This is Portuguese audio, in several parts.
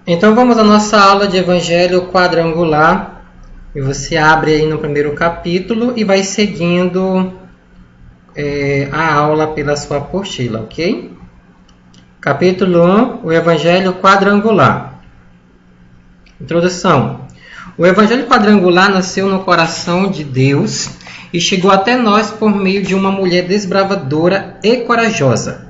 Então vamos à nossa aula de Evangelho quadrangular. E você abre aí no primeiro capítulo e vai seguindo a aula pela sua apostila, ok? Capítulo 1, o Evangelho quadrangular. Introdução. O Evangelho quadrangular nasceu no coração de Deus e chegou até nós por meio de uma mulher desbravadora e corajosa,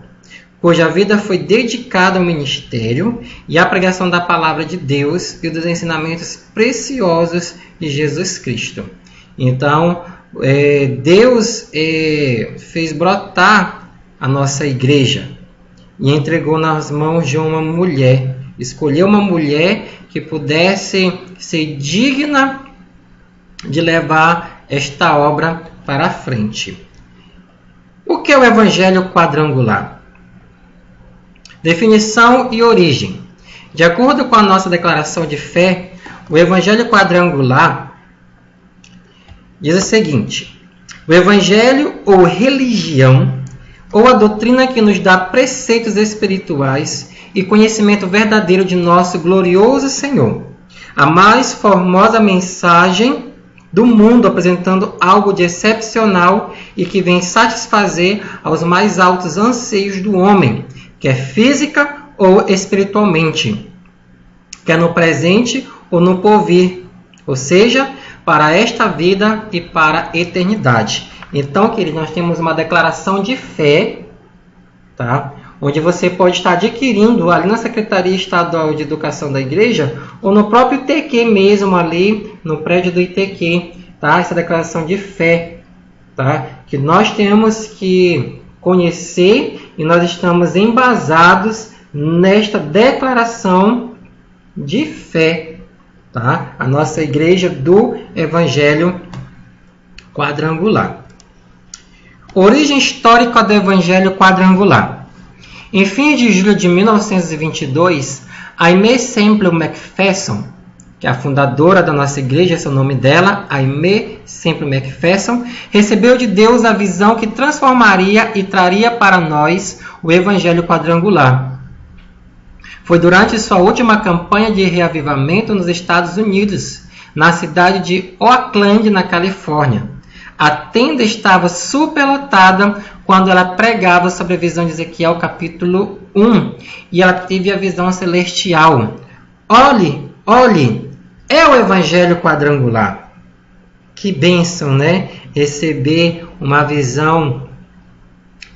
cuja vida foi dedicada ao ministério e à pregação da palavra de Deus e dos ensinamentos preciosos de Jesus Cristo. Então, Deus fez brotar a nossa igreja e entregou nas mãos de uma mulher. Escolheu uma mulher que pudesse ser digna de levar esta obra para a frente. O que é o Evangelho quadrangular? Definição e origem. De acordo com a nossa declaração de fé, o Evangelho quadrangular diz o seguinte: o Evangelho ou religião, ou a doutrina que nos dá preceitos espirituais e conhecimento verdadeiro de nosso glorioso Senhor. A mais formosa mensagem do mundo, apresentando algo de excepcional e que vem satisfazer aos mais altos anseios do homem, quer física ou espiritualmente, quer no presente ou no porvir, ou seja, para esta vida e para a eternidade. Então, queridos, nós temos uma declaração de fé, tá? Onde você pode estar adquirindo ali na Secretaria Estadual de Educação da Igreja ou no próprio ITQ mesmo, ali no prédio do ITQ, tá? Essa declaração de fé, tá? Que nós temos que conhecer e nós estamos embasados nesta declaração de fé, tá? A nossa igreja do Evangelho quadrangular. Origem histórica do Evangelho quadrangular. Em fins de julho de 1922, Aimee Semple McPherson, que é a fundadora da nossa igreja, esse é o nome dela, Aimee Semple McPherson, recebeu de Deus a visão que transformaria e traria para nós o Evangelho quadrangular. Foi durante sua última campanha de reavivamento nos Estados Unidos, na cidade de Oakland, na Califórnia. A tenda estava superlotada quando ela pregava sobre a visão de Ezequiel, capítulo 1. E ela teve a visão celestial. Olhe, é o Evangelho quadrangular. Que bênção, né? Receber uma visão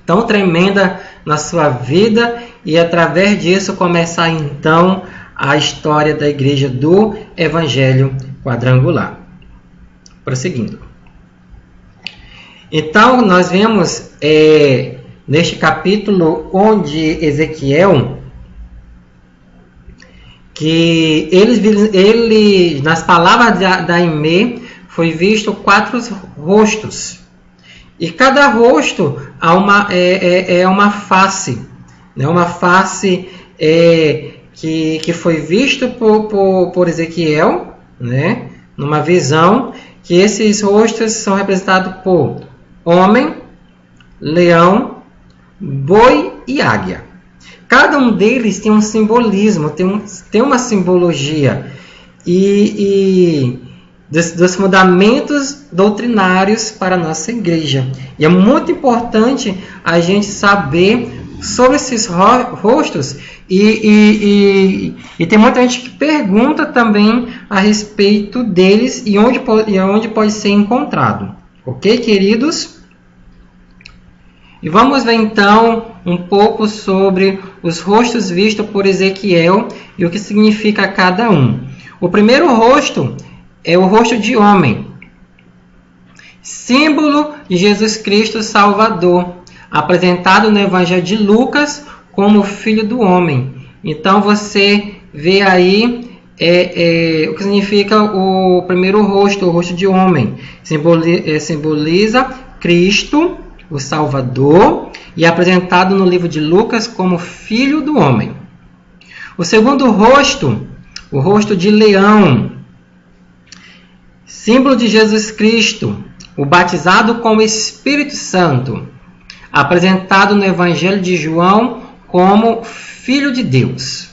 tão tremenda na sua vida e através disso começar então a história da igreja do Evangelho quadrangular. Prosseguindo. Então, nós vemos neste capítulo onde Ezequiel, que ele nas palavras da Aimee, foi visto 4 rostos. E cada rosto é uma face. Né? Uma face que foi visto por Ezequiel, né? Numa visão, que esses rostos são representados por homem, leão, boi e águia. Cada um deles tem um simbolismo, tem uma simbologia e dos fundamentos doutrinários para a nossa igreja. E é muito importante a gente saber sobre esses rostos e tem muita gente que pergunta também a respeito deles e onde pode ser encontrado. Ok, queridos? E vamos ver então um pouco sobre os rostos vistos por Ezequiel e o que significa cada um. O primeiro rosto é o rosto de homem, símbolo de Jesus Cristo Salvador, apresentado no Evangelho de Lucas como Filho do Homem. Então você vê aí o que significa o primeiro rosto, o rosto de homem. Simboliza Cristo, o Salvador, e é apresentado no livro de Lucas como Filho do Homem. O segundo rosto, o rosto de leão, símbolo de Jesus Cristo, o batizado com o Espírito Santo, apresentado no Evangelho de João como Filho de Deus.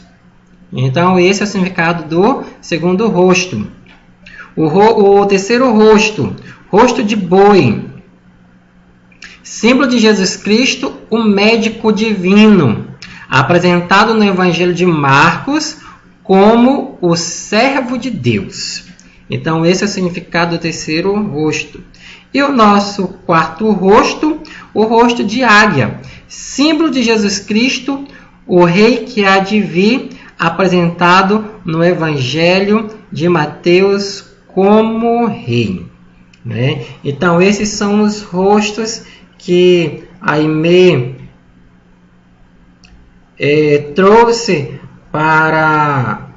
Então, esse é o significado do segundo rosto. O terceiro rosto, rosto de boi. Símbolo de Jesus Cristo, o médico divino, apresentado no Evangelho de Marcos como o servo de Deus. Então, esse é o significado do terceiro rosto. E o nosso quarto rosto, o rosto de águia, símbolo de Jesus Cristo, o rei que há de vir, apresentado no Evangelho de Mateus como rei. Né? Então, esses são os rostos que a Aimee trouxe para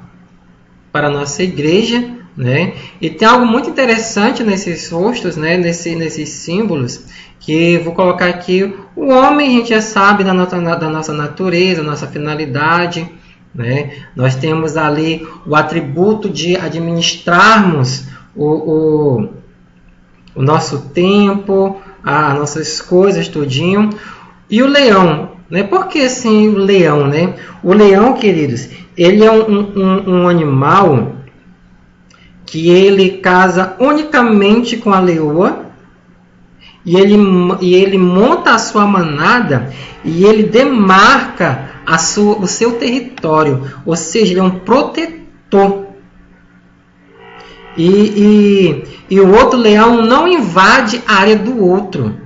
a nossa igreja, né? E tem algo muito interessante nesses rostos, né? nesses símbolos, que vou colocar aqui. O homem, a gente já sabe da nossa natureza, nossa finalidade, né? Nós temos ali o atributo de administrarmos o nosso tempo, as nossas coisas, tudinho. E o leão, né? Por que assim o leão, né? O leão, queridos, ele é um animal que ele casa unicamente com a leoa, e ele monta a sua manada e ele demarca o seu território, ou seja, ele é um protetor. E o outro leão não invade a área do outro.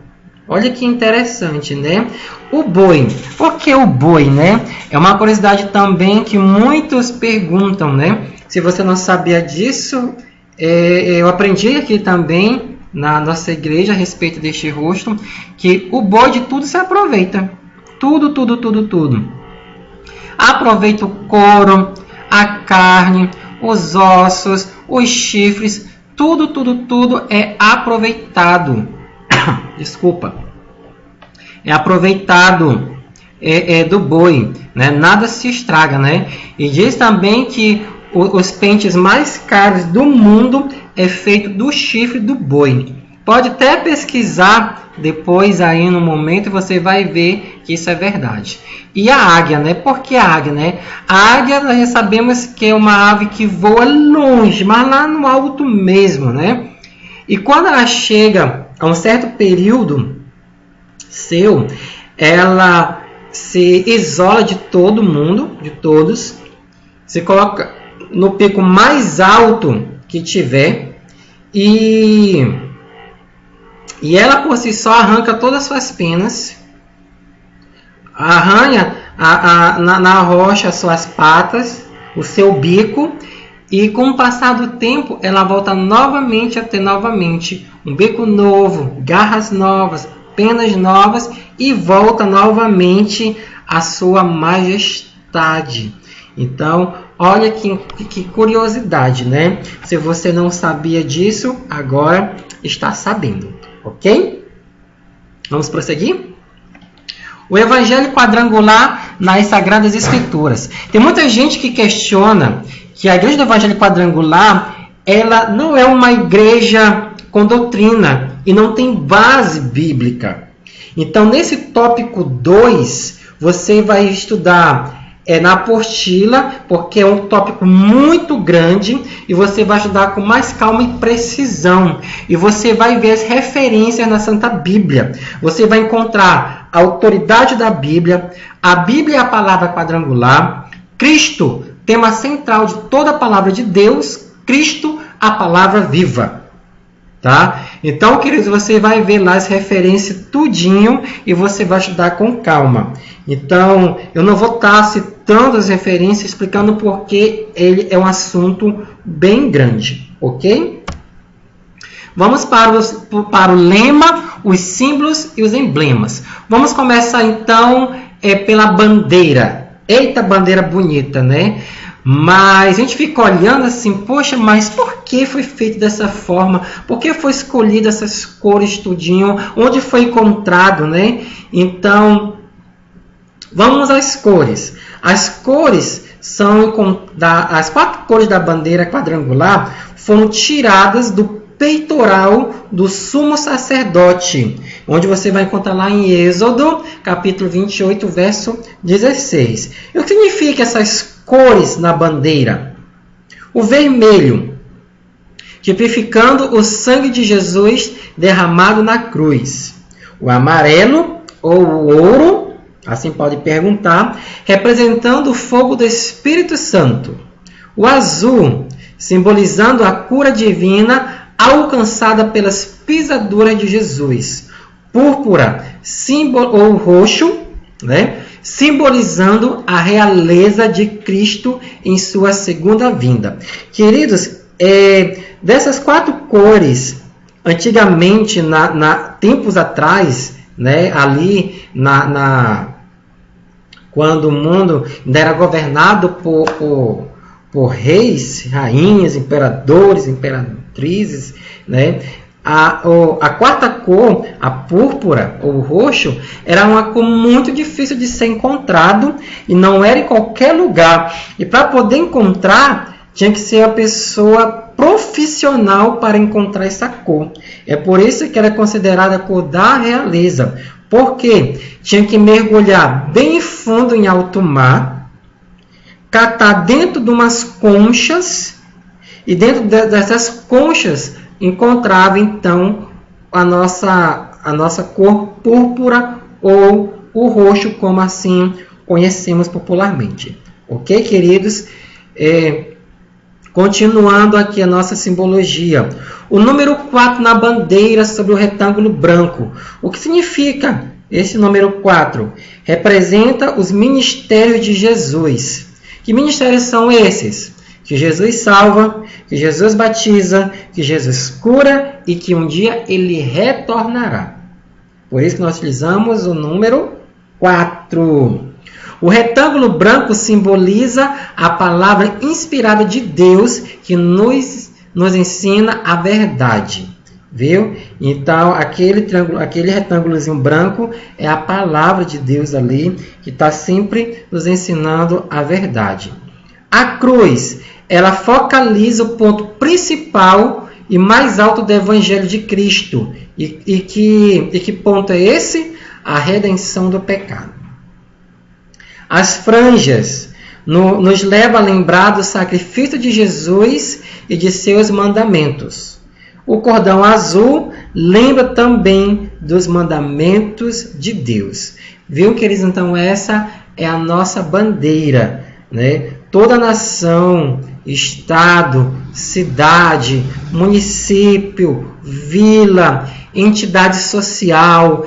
Olha que interessante, né? O boi. Por que o boi, né? É uma curiosidade também que muitos perguntam, né? Se você não sabia disso, eu aprendi aqui também na nossa igreja a respeito deste rosto, que o boi de tudo se aproveita. Tudo. Aproveita o couro, a carne, os ossos, os chifres, tudo é aproveitado. Desculpa. É aproveitado do boi, né? Nada se estraga, né? E diz também que os pentes mais caros do mundo é feito do chifre do boi. Pode até pesquisar depois aí no momento e você vai ver que isso é verdade. E a águia, né? Por que a águia, né? A águia, nós já sabemos que é uma ave que voa longe, mas lá no alto mesmo, né? E quando ela chega a um certo período seu, ela se isola de todo mundo, de todos, se coloca no pico mais alto que tiver e ela por si só arranca todas as suas penas, arranha na rocha as suas patas, o seu bico, e com o passar do tempo ela volta novamente a ter um bico novo, garras novas, penas novas, e volta novamente à sua majestade. Então, olha que curiosidade, né? Se você não sabia disso, agora está sabendo, ok? Vamos prosseguir? O Evangelho quadrangular nas Sagradas Escrituras. Tem muita gente que questiona que a Igreja do Evangelho quadrangular, ela não é uma igreja com doutrina e não tem base bíblica. Então, nesse tópico 2, você vai estudar na apostila, porque é um tópico muito grande, e você vai estudar com mais calma e precisão. E você vai ver as referências na Santa Bíblia. Você vai encontrar a autoridade da Bíblia, a Bíblia é a palavra quadrangular, Cristo, tema central de toda a palavra de Deus, Cristo, a palavra viva. Tá? Então, queridos, você vai ver lá as referências tudinho e você vai estudar com calma. Então, eu não vou estar citando as referências, explicando porque ele é um assunto bem grande, ok? Vamos para o lema, os símbolos e os emblemas. Vamos começar então pela bandeira. Eita, bandeira bonita, né? Mas a gente fica olhando assim, poxa, mas por que foi feito dessa forma? Por que foi escolhido essas cores tudinho? Onde foi encontrado, né? Então, vamos às cores. As cores as 4 cores da bandeira quadrangular foram tiradas do peitoral do sumo sacerdote, onde você vai encontrar lá em Êxodo, capítulo 28, verso 16. E o que significa essas cores na bandeira. O vermelho, tipificando o sangue de Jesus derramado na cruz. O amarelo, ou o ouro, assim pode perguntar, representando o fogo do Espírito Santo. O azul, simbolizando a cura divina alcançada pelas pisaduras de Jesus. Púrpura, ou roxo, né? Simbolizando a realeza de Cristo em sua segunda vinda. Queridos, dessas 4 cores, antigamente, tempos atrás, né, ali quando o mundo ainda era governado por reis, rainhas, imperadores, imperatrizes, né? A quarta cor, a púrpura ou roxo, era uma cor muito difícil de ser encontrado e não era em qualquer lugar. E para poder encontrar, tinha que ser a pessoa profissional para encontrar essa cor. É por isso que ela é considerada a cor da realeza. Porque tinha que mergulhar bem fundo em alto mar, catar dentro de umas conchas, e dentro dessas conchas encontrava então a nossa cor púrpura ou o roxo, como assim conhecemos popularmente. Ok, queridos? Continuando aqui a nossa simbologia. O número 4 na bandeira sobre o retângulo branco. O que significa esse número 4? Representa os ministérios de Jesus. Que ministérios são esses? Que Jesus salva, que Jesus batiza, que Jesus cura e que um dia ele retornará. Por isso que nós utilizamos o número 4. O retângulo branco simboliza a palavra inspirada de Deus que nos ensina a verdade. Viu? Então, aquele retângulozinho branco é a palavra de Deus ali que está sempre nos ensinando a verdade. A cruz, ela focaliza o ponto principal e mais alto do Evangelho de Cristo. E que ponto é esse? A redenção do pecado. As franjas nos levam a lembrar do sacrifício de Jesus e de seus mandamentos. O cordão azul lembra também dos mandamentos de Deus. Viu, queridos? Então, essa é a nossa bandeira, né? Toda nação, estado, cidade, município, vila, entidade social,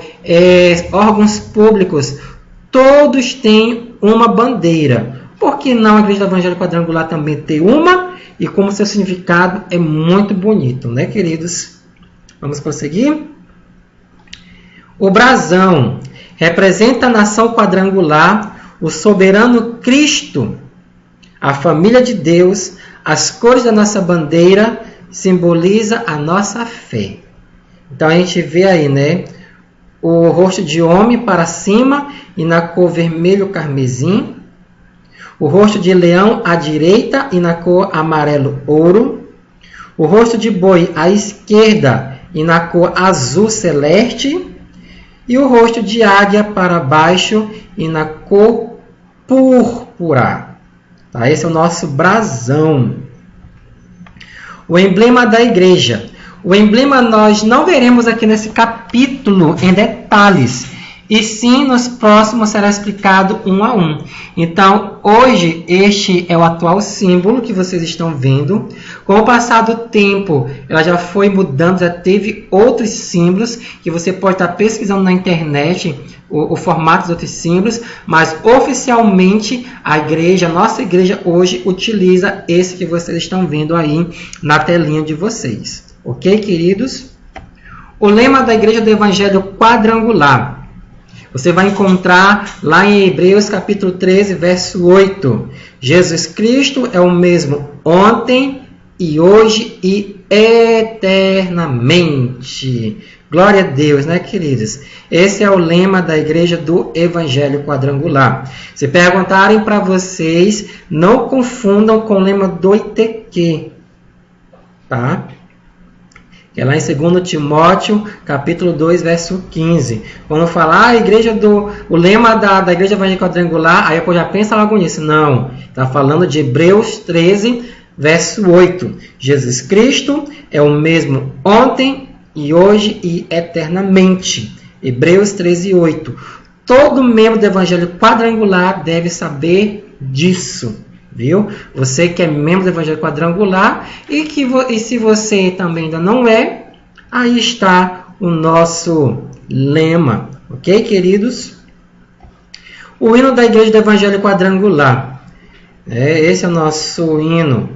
órgãos públicos, todos têm uma bandeira. Por que não a Igreja do Evangelho Quadrangular também tem uma? E como seu significado é muito bonito, né, queridos? Vamos prosseguir? O brasão representa a nação quadrangular, o soberano Cristo, a família de Deus. As cores da nossa bandeira simboliza a nossa fé. Então a gente vê aí, né, o rosto de homem para cima e na cor vermelho carmesim, o rosto de leão à direita e na cor amarelo ouro, o rosto de boi à esquerda e na cor azul celeste, e o rosto de águia para baixo e na cor púrpura. Tá? Esse é o nosso brasão. O emblema da igreja. O emblema nós não veremos aqui nesse capítulo em detalhes, e sim nos próximos será explicado um a um. Então, hoje, este é o atual símbolo que vocês estão vendo. Com o passar do tempo, ela já foi mudando, já teve outros símbolos, que você pode estar pesquisando na internet, o formato dos outros símbolos, mas oficialmente a nossa igreja hoje utiliza esse que vocês estão vendo aí na telinha de vocês. Ok, queridos? O lema da Igreja do Evangelho Quadrangular. Você vai encontrar lá em Hebreus capítulo 13, verso 8. Jesus Cristo é o mesmo ontem e hoje e eternamente. Glória a Deus, né, queridos? Esse é o lema da Igreja do Evangelho Quadrangular. Se perguntarem para vocês, não confundam com o lema do ITQ, tá? que é lá em 2 Timóteo, capítulo 2, verso 15. Quando fala o lema da Igreja Evangélica Quadrangular, aí eu já penso logo nisso. Não, está falando de Hebreus 13, verso 8. Jesus Cristo é o mesmo ontem e hoje e eternamente. Hebreus 13, 8. Todo membro do Evangelho Quadrangular deve saber disso. Viu? Você que é membro do Evangelho Quadrangular e se você também ainda não é, aí está o nosso lema. Ok, queridos? O hino da Igreja do Evangelho Quadrangular. Esse é o nosso hino.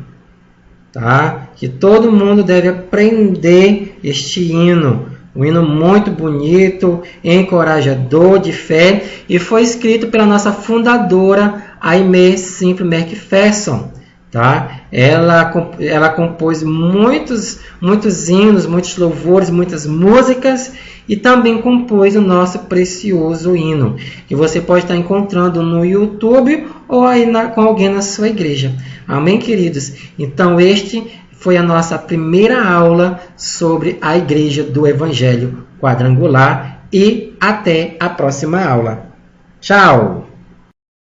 Tá? Que todo mundo deve aprender este hino. Um hino muito bonito, encorajador, de fé, e foi escrito pela nossa fundadora, Aimee Semple McPherson. Tá? Ela compôs muitos hinos, muitos louvores, muitas músicas, e também compôs o nosso precioso hino, que você pode estar encontrando no YouTube ou aí com alguém na sua igreja. Amém, queridos? Então, este foi a nossa primeira aula sobre a Igreja do Evangelho Quadrangular e até a próxima aula. Tchau!